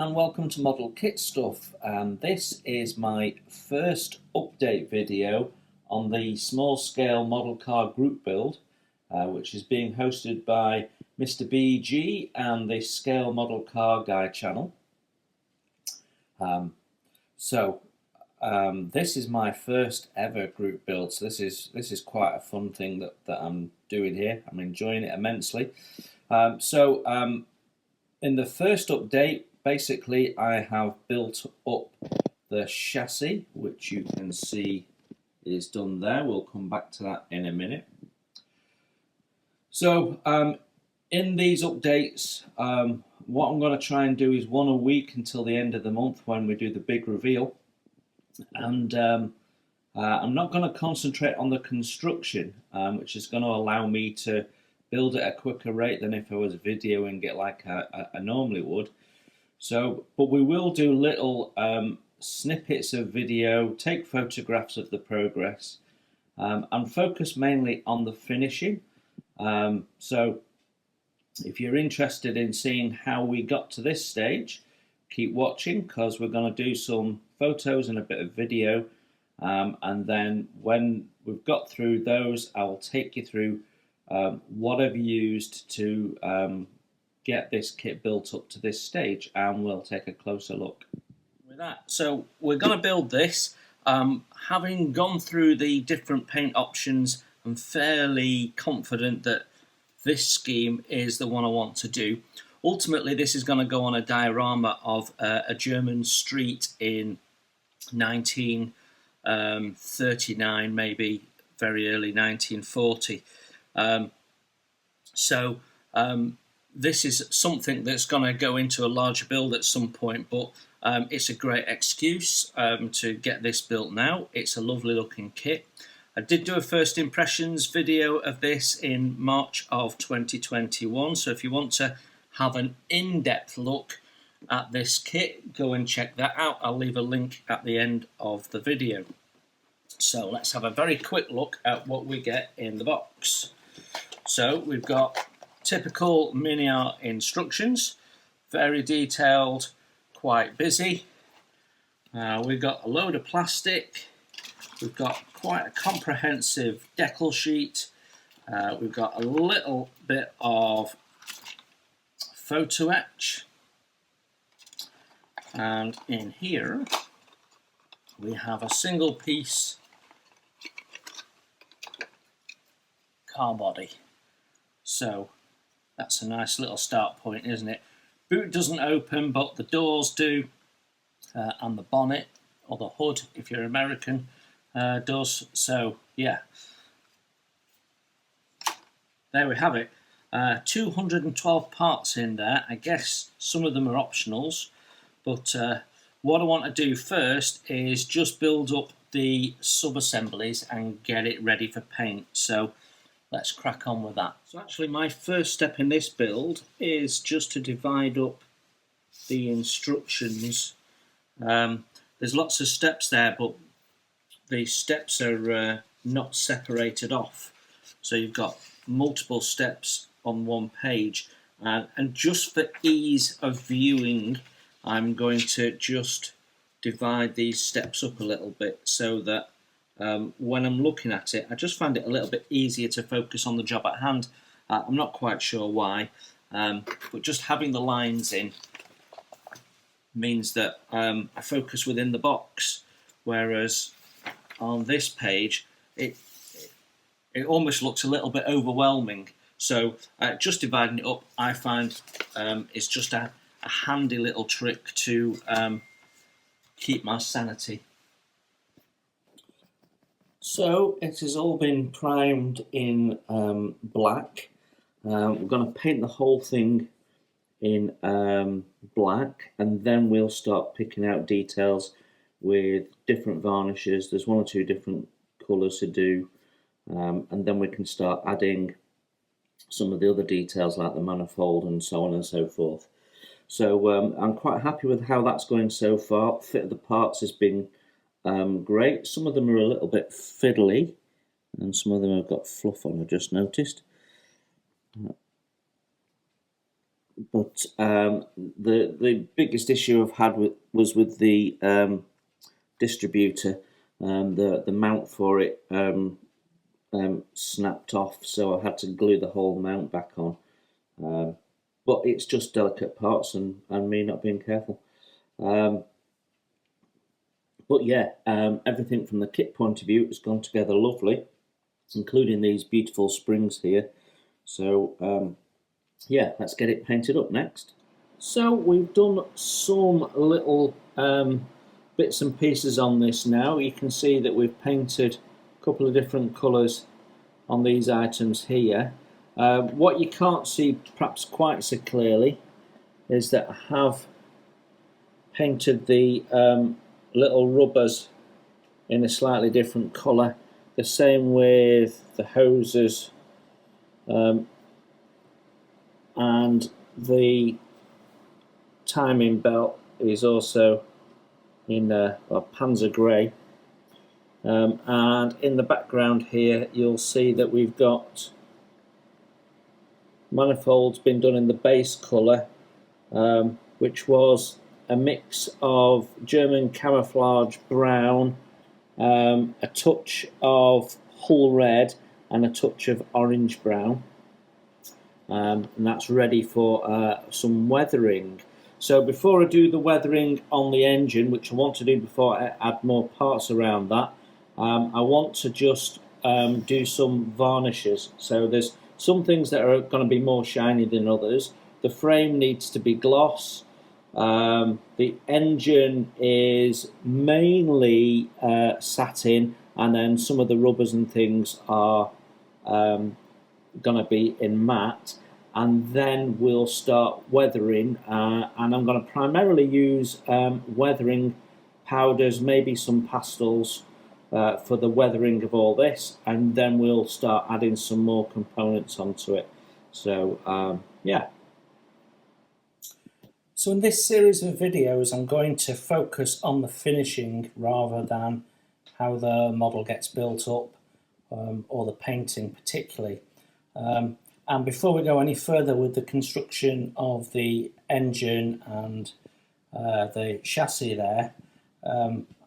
and welcome to Model Kit Stuff. This is my first update video on the small scale model car group build, which is being hosted by Mr. BG and the Scale Model Car Guy channel. This is my first ever group build, so this is quite a fun thing that I'm doing here. I'm enjoying it immensely. In the first update, basically I have built up the chassis, which you can see is done there. We'll come back to that in a minute. So in these updates, what I'm going to try and do is one a week until the end of the month when we do the big reveal. And I'm not going to concentrate on the construction, which is going to allow me to build at a quicker rate than if I was videoing it like I normally would. But we will do little snippets of video, take photographs of the progress, and focus mainly on the finishing. So if you're interested in seeing how we got to this stage, keep watching, because we're going to do some photos and a bit of video, and then when we've got through those, I will take you through what I've used to get this kit built up to this stage, and we'll take a closer look. With that, so we're going to build this. Having gone through the different paint options, I'm fairly confident that this scheme is the one I want to do. Ultimately, this is going to go on a diorama of a German street in 1939, maybe very early 1940. This is something that's going to go into a larger build at some point, but it's a great excuse to get this built now. It's a lovely looking kit. I did do a first impressions video of this in March of 2021, so if you want to have an in-depth look at this kit, go and check that out. I'll leave a link at the end of the video. So let's have a very quick look at what we get in the box. So we've got typical Miniart instructions, very detailed, quite busy. We've got a load of plastic. We've got quite a comprehensive decal sheet. We've got a little bit of photo etch, and in here we have a single piece car body. So that's a nice little start point, isn't it? Boot doesn't open, but the doors do, and the bonnet, or the hood if you're American, does. So yeah, there we have it. 212 parts in there. I guess some of them are optionals, but what I want to do first is just build up the sub-assemblies and get it ready for paint. So let's crack on with that. So actually my first step in this build is just to divide up the instructions. There's lots of steps there, but the steps are not separated off. So you've got multiple steps on one page, and just for ease of viewing, I'm going to just divide these steps up a little bit so that when I'm looking at it, I just find it a little bit easier to focus on the job at hand. I'm not quite sure why, but just having the lines in means that I focus within the box, whereas on this page it almost looks a little bit overwhelming. So just dividing it up, I find, is just a handy little trick to keep my sanity. So it has all been primed in black. We're going to paint the whole thing in black, and then we'll start picking out details with different varnishes. There's one or two different colours to do, and then we can start adding some of the other details like the manifold and so on and so forth. So I'm quite happy with how that's going so far. Fit of the parts has been great. Some of them are a little bit fiddly, and some of them have got fluff on, I just noticed. but the biggest issue I've had was with the distributor. The mount for it snapped off, so I had to glue the whole mount back on. But it's just delicate parts and me not being careful. Um, but yeah, everything from the kit point of view has gone together lovely, including these beautiful springs here. So yeah, let's get it painted up next. So we've done some little bits and pieces on this now. You can see that we've painted a couple of different colours on these items here. What you can't see perhaps quite so clearly is that I have painted the little rubbers in a slightly different colour. The same with the hoses and the timing belt is also in Panzer Grey. And in the background here you'll see that we've got manifolds been done in the base colour, which was a mix of German camouflage brown, a touch of Hull red and a touch of orange brown, and that's ready for some weathering. So before I do the weathering on the engine, which I want to do before I add more parts around that, I want to just do some varnishes. So there's some things that are going to be more shiny than others. The frame needs to be gloss. The engine is mainly satin, and then some of the rubbers and things are going to be in matte. And then we'll start weathering, and I'm going to primarily use weathering powders, maybe some pastels for the weathering of all this, and then we'll start adding some more components onto it. So yeah. So in this series of videos I'm going to focus on the finishing rather than how the model gets built up, or the painting particularly. And before we go any further with the construction of the engine and the chassis there,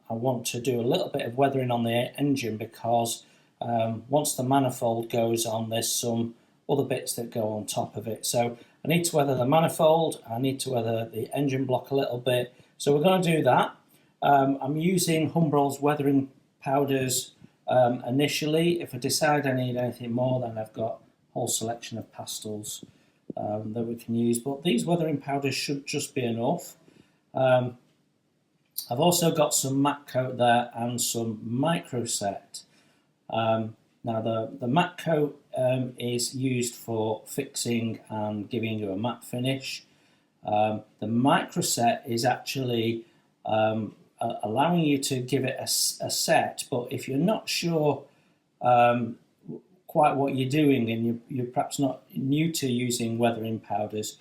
I want to do a little bit of weathering on the engine, because once the manifold goes on, there's some other bits that go on top of it. So I need to weather the manifold, I need to weather the engine block a little bit. So we're going to do that. I'm using Humbrol's weathering powders initially. If I decide I need anything more, then I've got whole selection of pastels that we can use, but these weathering powders should just be enough. I've also got some matte coat there and some microset. Now the matte coat is used for fixing and giving you a matte finish. The microset is actually allowing you to give it a set, but if you're not sure quite what you're doing and you're perhaps not new to using weathering powders,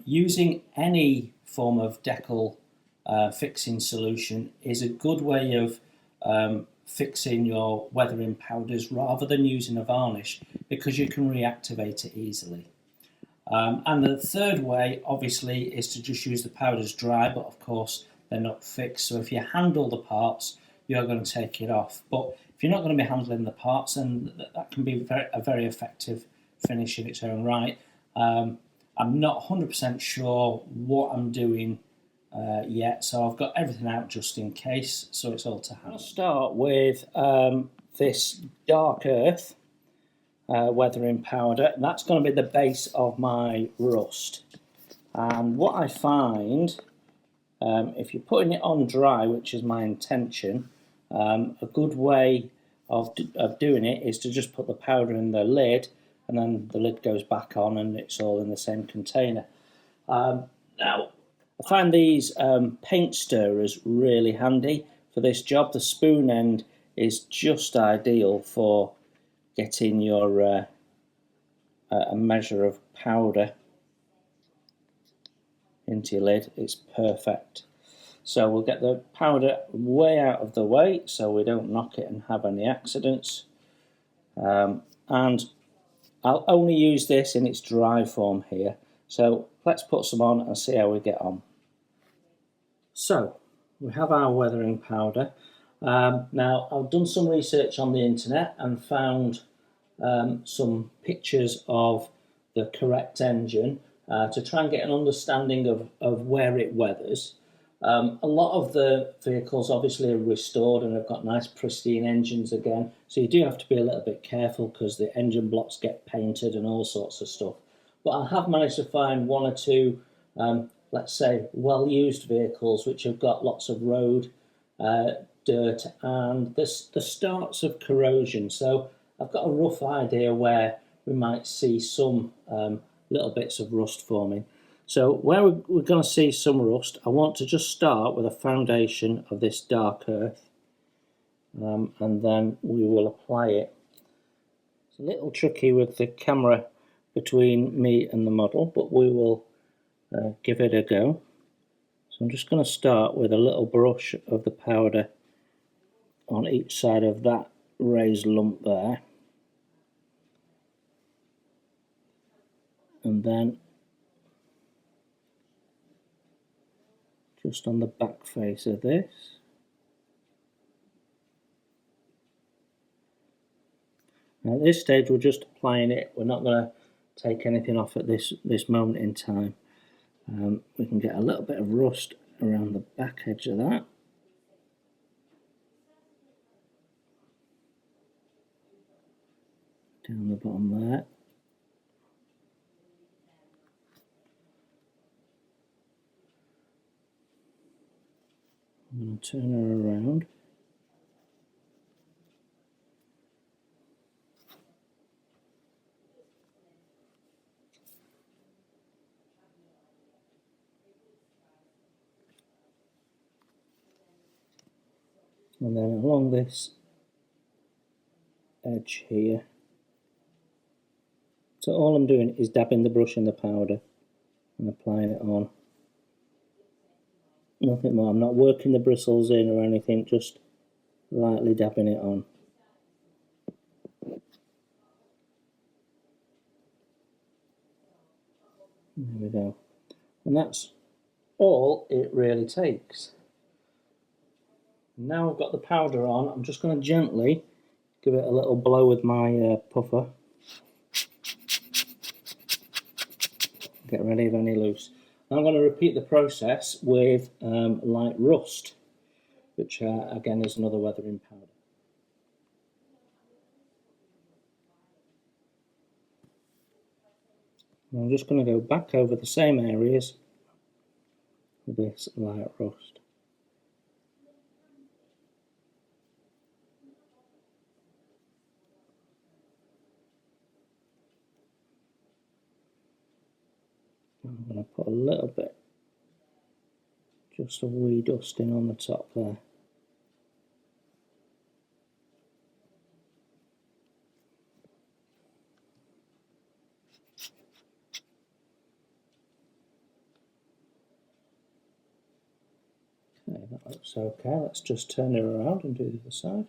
using any form of decal fixing solution is a good way of fixing your weathering powders rather than using a varnish, because you can reactivate it easily. And the third way obviously is to just use the powders dry, but of course they're not fixed, so if you handle the parts you're going to take it off. But if you're not going to be handling the parts, then that can be a very effective finish in its own right. I'm not 100% sure what I'm doing yet, so I've got everything out just in case, so it's all to hand. I'll start with this dark earth weathering powder, and that's going to be the base of my rust. And what I find, if you're putting it on dry, which is my intention, a good way of doing it is to just put the powder in the lid, and then the lid goes back on and it's all in the same container. Now, I find these paint stirrers really handy for this job. The spoon end is just ideal for getting your a measure of powder into your lid. It's perfect. So we'll get the powder way out of the way so we don't knock it and have any accidents. And I'll only use this in its dry form here. So let's put some on and see how we get on. So we have our weathering powder. Now I've done some research on the internet and found some pictures of the correct engine to try and get an understanding of where it weathers. A lot of the vehicles obviously are restored and have got nice pristine engines again, so you do have to be a little bit careful because the engine blocks get painted and all sorts of stuff. But I have managed to find one or two, let's say, well-used vehicles which have got lots of road dirt and the starts of corrosion. So I've got a rough idea where we might see some little bits of rust forming. So where we're going to see some rust, I want to just start with a foundation of this dark earth, and then we will apply it. It's a little tricky with the camera between me and the model, but we will give it a go. So I'm just going to start with a little brush of the powder on each side of that raised lump there, and then just on the back face of this. Now at this stage we're just applying it, we're not going to take anything off at this moment in time. We can get a little bit of rust around the back edge of that. Down the bottom there. I'm going to turn her around. And then along this edge here. So all I'm doing is dabbing the brush in the powder and applying it on. Nothing more. I'm not working the bristles in or anything, just lightly dabbing it on. There we go. And that's all it really takes. Now I've got the powder on, I'm just going to gently give it a little blow with my puffer. Get rid of any loose. I'm going to repeat the process with light rust, which again is another weathering powder. And I'm just going to go back over the same areas with this light rust. I'm going to put a little bit, just a wee dusting on the top there. Okay, that looks okay. Let's just turn it around and do the other side.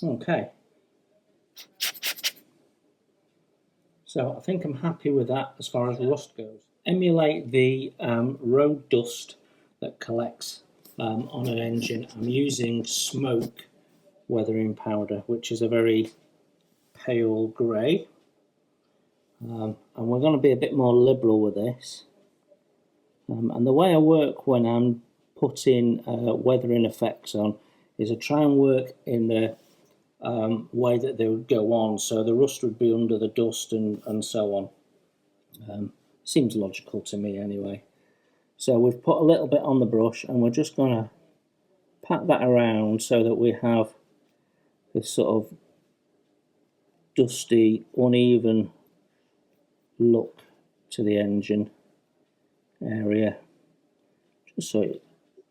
Okay, so I think I'm happy with that as far as rust goes. Emulate the road dust that collects on an engine. I'm using smoke weathering powder, which is a very pale grey, and we're going to be a bit more liberal with this. And the way I work when I'm putting weathering effects on is I try and work in the way that they would go on, so the rust would be under the dust and so on. Seems logical to me anyway. So we've put a little bit on the brush and we're just going to pat that around so that we have this sort of dusty, uneven look to the engine area, just so it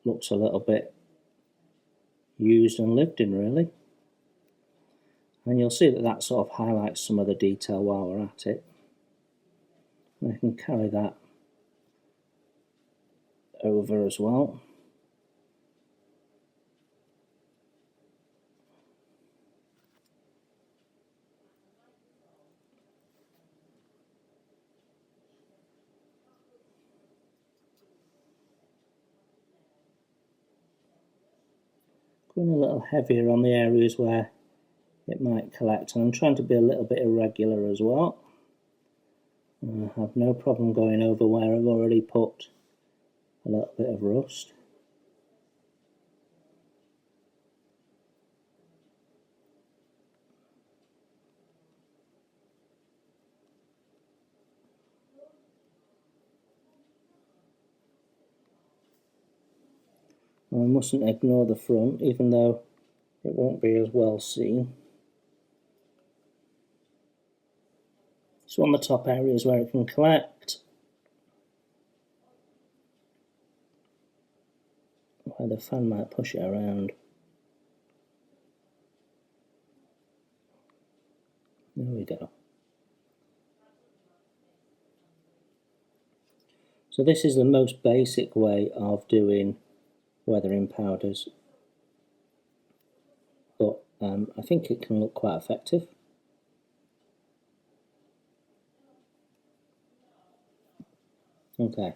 looks a little bit used and lived in, really. And you'll see that that sort of highlights some of the detail while we're at it. And I can carry that over as well. Going a little heavier on the areas where it might collect, and I'm trying to be a little bit irregular as well. And I have no problem going over where I've already put a little bit of rust. And I mustn't ignore the front, even though it won't be as well seen. So on the top areas where it can collect, where the fan might push it around. There we go. So this is the most basic way of doing weathering powders, but I think it can look quite effective. Okay,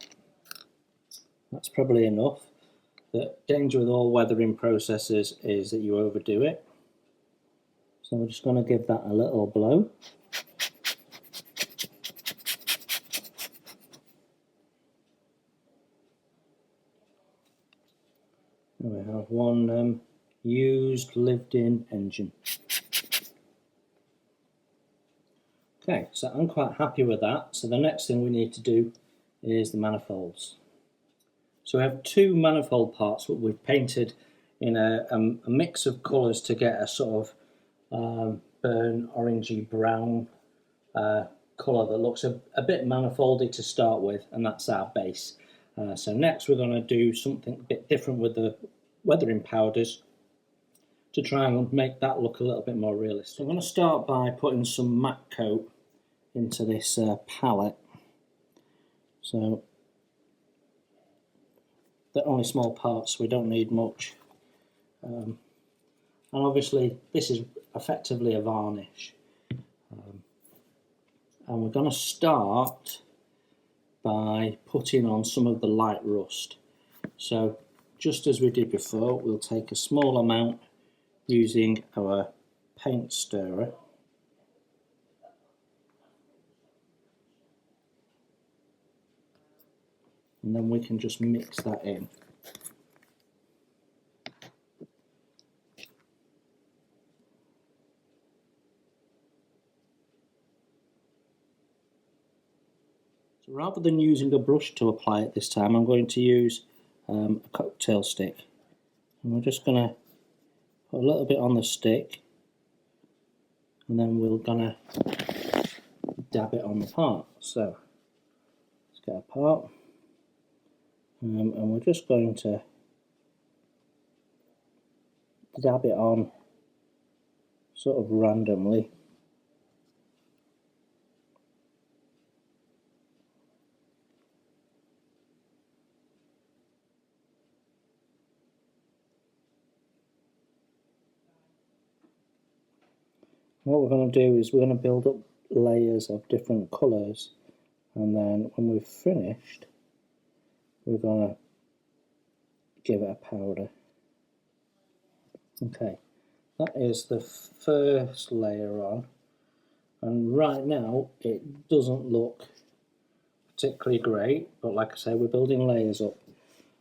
that's probably enough. The danger with all weathering processes is that you overdo it. So we're just going to give that a little blow. There we have one used, lived-in engine. Okay, so I'm quite happy with that. So the next thing we need to do is the manifolds. So we have two manifold parts that we've painted in a mix of colours to get a sort of burn orangey brown colour that looks a bit manifoldy to start with, and that's our base. So next we're going to do something a bit different with the weathering powders to try and make that look a little bit more realistic. So I'm going to start by putting some matte coat into this palette. So they're only small parts, so we don't need much. And obviously this is effectively a varnish. And we're going to start by putting on some of the light rust. So just as we did before, we'll take a small amount using our paint stirrer. And then we can just mix that in. So rather than using a brush to apply it this time, I'm going to use a cocktail stick. And we're just going to put a little bit on the stick, and then we're going to dab it on the part. So let's get a part. And we're just going to dab it on sort of randomly. What we're going to do is we're going to build up layers of different colours, and then when we've finished, we're going to give it a powder. Okay, that is the first layer on, and right now it doesn't look particularly great, but like I say, we're building layers up.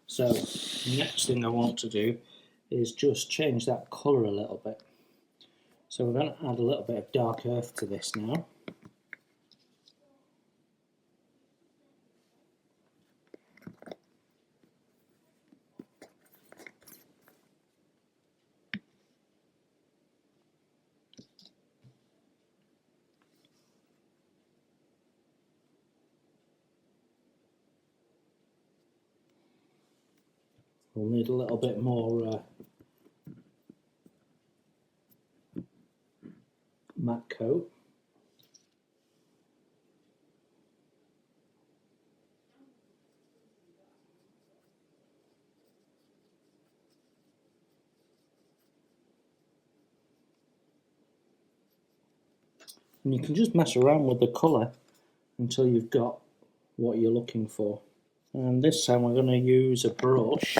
So the next thing I want to do is just change that colour a little bit. So we're going to add a little bit of dark earth to this now. We'll need a little bit more matte coat. And you can just mess around with the colour until you've got what you're looking for. And this time we're going to use a brush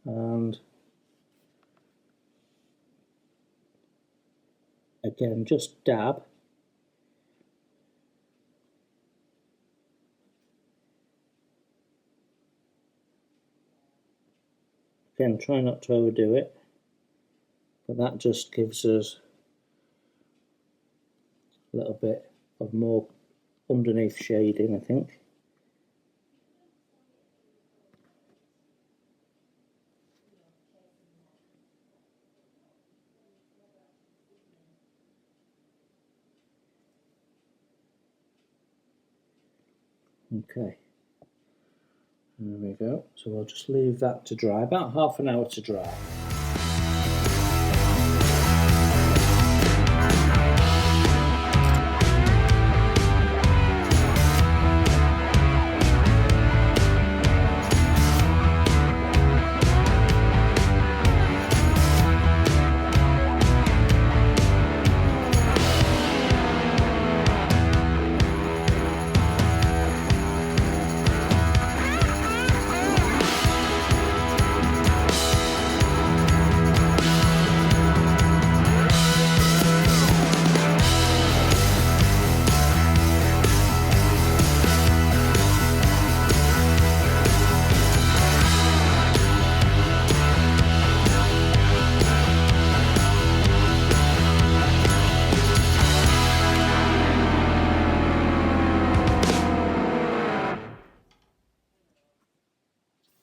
and again just dab. Again, try not to overdo it, but that just gives us a little bit of more underneath shading, I think. Okay, there we go. So we'll just leave that to dry, about half an hour to dry.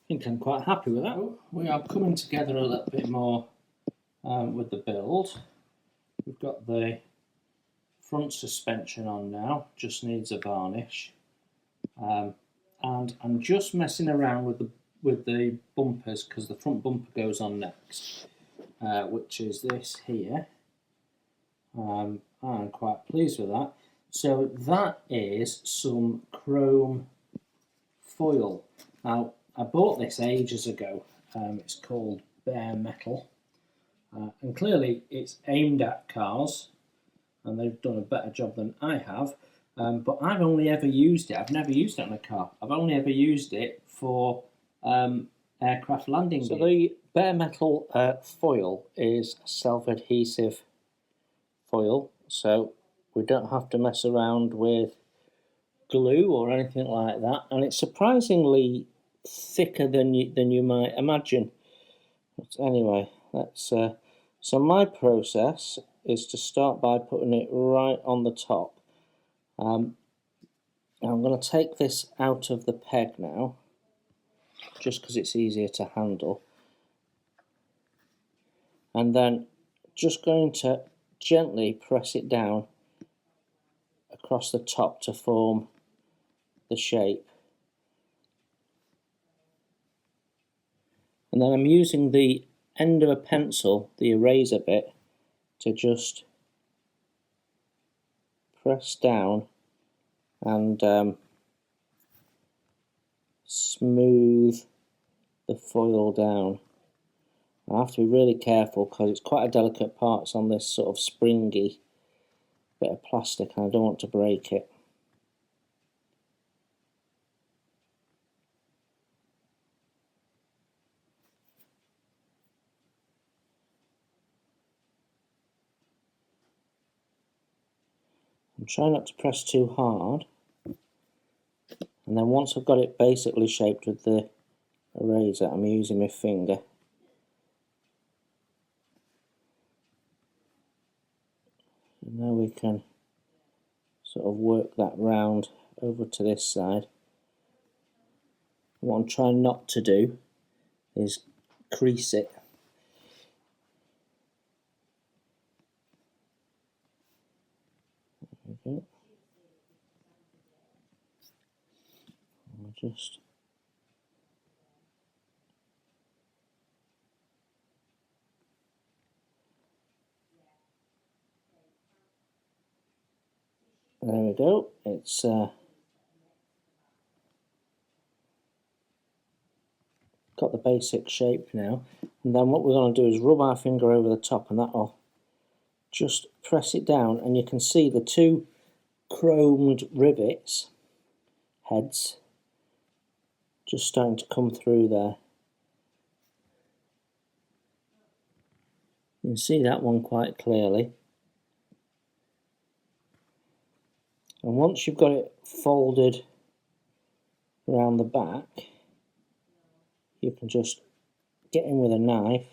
I think I'm quite happy with that. We are coming together a little bit more with the build. We've got the front suspension on now, just needs a varnish. And I'm just messing around with the bumpers because the front bumper goes on next, which is this here. I'm quite pleased with that. So that is some chrome foil. Now, I bought this ages ago. It's called Bare Metal, and clearly it's aimed at cars, and they've done a better job than I have. But I've only ever used it. I've never used it on a car. I've only ever used it for aircraft landing gear. So the Bare Metal foil is self-adhesive foil, so we don't have to mess around with glue or anything like that, and it's surprisingly thicker than you might imagine. But anyway, let's so my process is to start by putting it right on the top. I'm going to take this out of the peg now, just because it's easier to handle, and then just going to gently press it down across the top to form the shape. And then I'm using the end of a pencil, the eraser bit, to just press down and smooth the foil down. I have to be really careful because it's quite a delicate part. It's on this sort of springy bit of plastic and I don't want to break it. I'm trying not to press too hard, and then once I've got it basically shaped with the eraser, I'm using my finger. And now we can sort of work that round over to this side. What I'm trying not to do is crease it. There we go. I'll just we go. It's got the basic shape now, and then what we're going to do is rub our finger over the top, and that'll just press it down, and you can see the two chromed rivets heads just starting to come through there. You can see that one quite clearly. And once you've got it folded around the back, you can just get in with a knife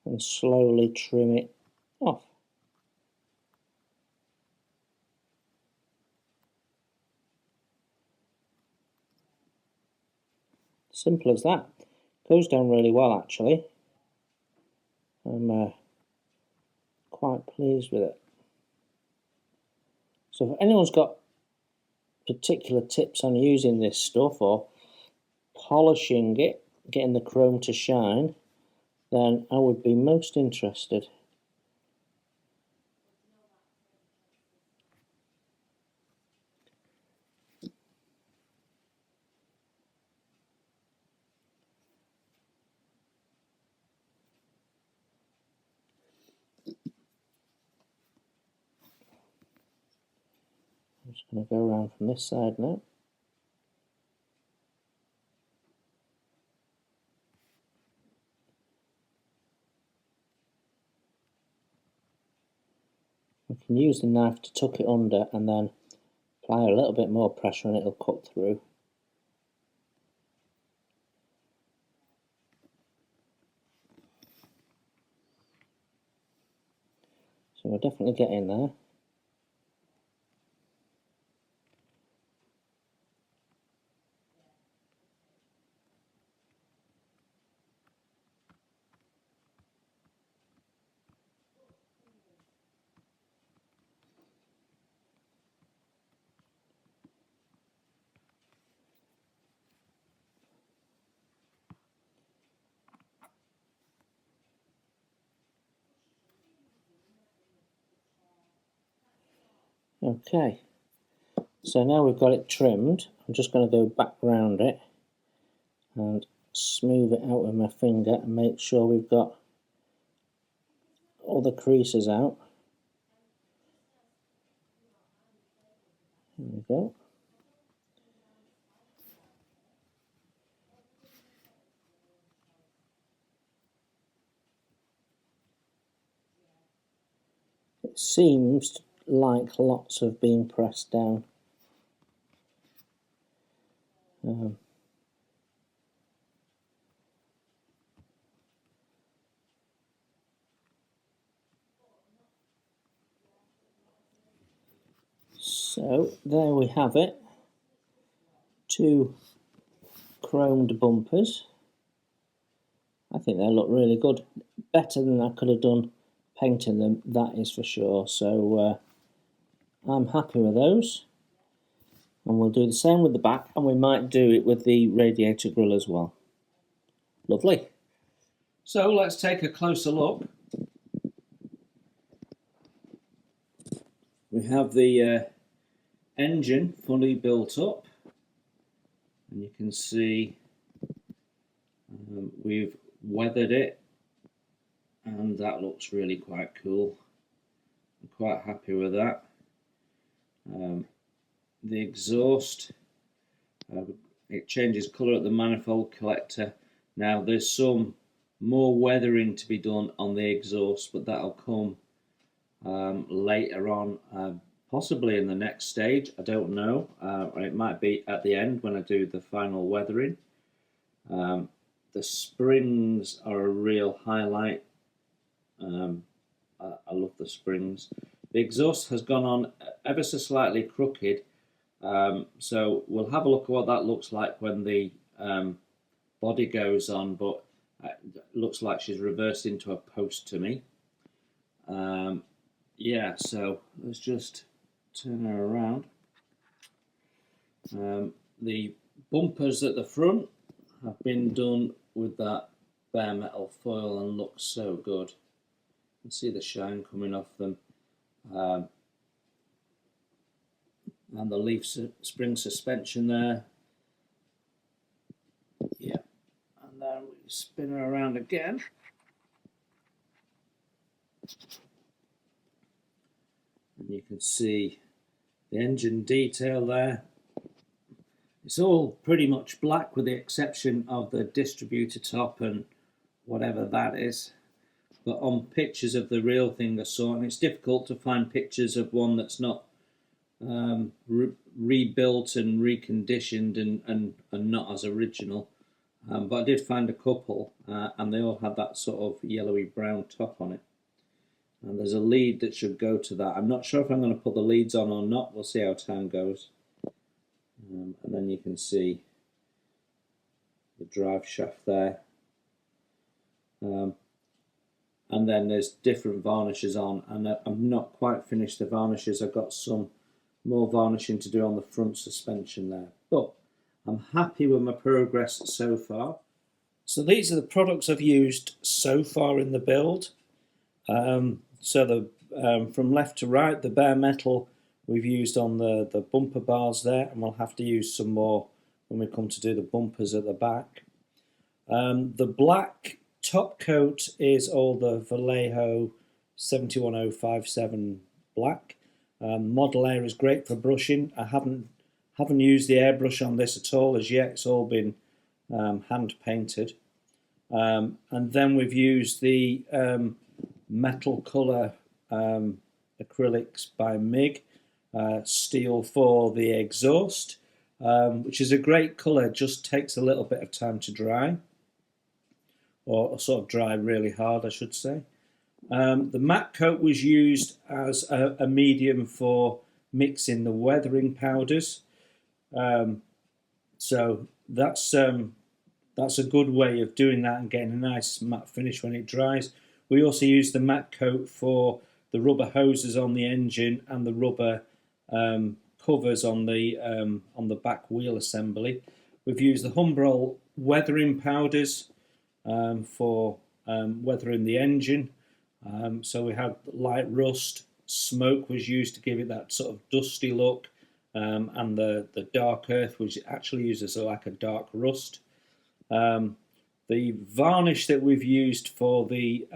and slowly trim it off. Simple as that. Goes down really well, actually. I'm quite pleased with it. So if anyone's got particular tips on using this stuff or polishing it, getting the chrome to shine, then I would be most interested. I'm just going to go around from this side now. We can use the knife to tuck it under and then apply a little bit more pressure and it'll cut through. So we're definitely getting there. Okay, so now we've got it trimmed, I'm just going to go back round it and smooth it out with my finger and make sure we've got all the creases out. There we go. It seems like lots have been pressed down. So there we have it. Two chromed bumpers. I think they look really good. Better than I could have done painting them, that is for sure. So I'm happy with those. And we'll do the same with the back, and we might do it with the radiator grille as well. Lovely. So let's take a closer look. We have the engine fully built up, and you can see we've weathered it, and that looks really quite cool. I'm quite happy with that. The exhaust, it changes colour at the manifold collector. Now there's some more weathering to be done on the exhaust, but that'll come later on, possibly in the next stage, I don't know. It might be at the end when I do the final weathering. The springs are a real highlight. I love the springs. The exhaust has gone on ever so slightly crooked, so we'll have a look at what that looks like when the body goes on, but it looks like she's reversed into a post to me. Yeah, so let's just turn her around. The bumpers at the front have been done with that bare metal foil and look so good. You can see the shine coming off them. and the leaf spring suspension there. Yeah, and then we spin her around again. And you can see the engine detail there. It's all pretty much black with the exception of the distributor top and whatever that is. But on pictures of the real thing I saw, and it's difficult to find pictures of one that's not rebuilt and reconditioned and not as original. But I did find a couple, and they all had that sort of yellowy brown top on it. And there's a lead that should go to that. I'm not sure if I'm going to put the leads on or not. We'll see how time goes. And then you can see the drive shaft there. And then there's different varnishes on, and I'm not quite finished the varnishes. I've got some more varnishing to do on the front suspension there. But I'm happy with my progress so far. So these are the products I've used so far in the build. So from left to right, the bare metal we've used on the bumper bars there, and we'll have to use some more when we come to do the bumpers at the back. The black top coat is all the Vallejo 71057 black. Model Air is great for brushing. I haven't used the airbrush on this at all as yet. It's all been hand painted. And then we've used the metal colour acrylics by MIG, steel for the exhaust, which is a great colour, just takes a little bit of time to dry, or sort of dry really hard I should say. The matte coat was used as a medium for mixing the weathering powders, so that's a good way of doing that and getting a nice matte finish when it dries. We also use the matte coat for the rubber hoses on the engine and the rubber covers on the back wheel assembly. We've used the Humbrol weathering powders for weathering the engine. So we had light rust. Smoke was used to give it that sort of dusty look, and the dark earth was actually used as like a dark rust. The varnish that we've used for the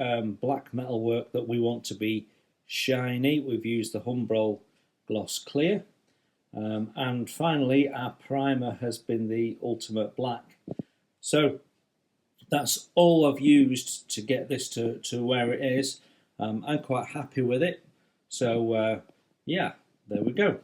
black metal work that we want to be shiny, we've used the Humbrol Gloss Clear. And finally, our primer has been the Ultimate Black. So that's all I've used to get this to where it is. I'm quite happy with it. So yeah, there we go.